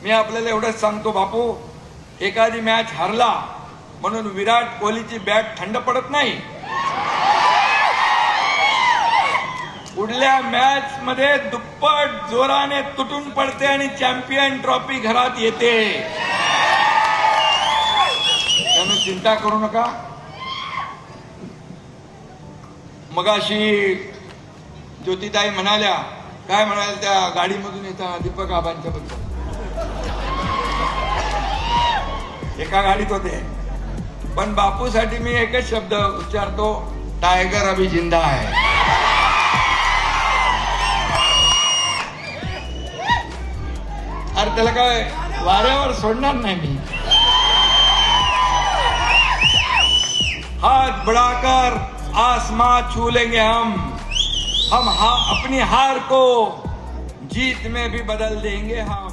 मी आपल्याला एवढंच सांगतो बापू, एखादी मॅच हरला म्हणून विराट कोहलीची बॅट थंड पडत नाही. पुढल्या मॅच मध्ये दुप्पट जोराने तुटून पडते आणि चॅम्पियन ट्रॉफी घरात येते. त्यामुळे चिंता करू नका. मगाशी ज्योतिताई म्हणाल्या, काय म्हणाल त्या गाडीमधून येता दीपक आबांच्या बद्दल. एका गाडीत होते, पण बापूसाठी मी एकच शब्द उच्चारतो, टायगर अभी जिंदा है. अरे त्याला काय वाऱ्यावर सोडणार नाही मी. हाथ बढ़ाकर आसमां छू लेंगे हम अपनी हार को जीत में भी बदल देंगे हम.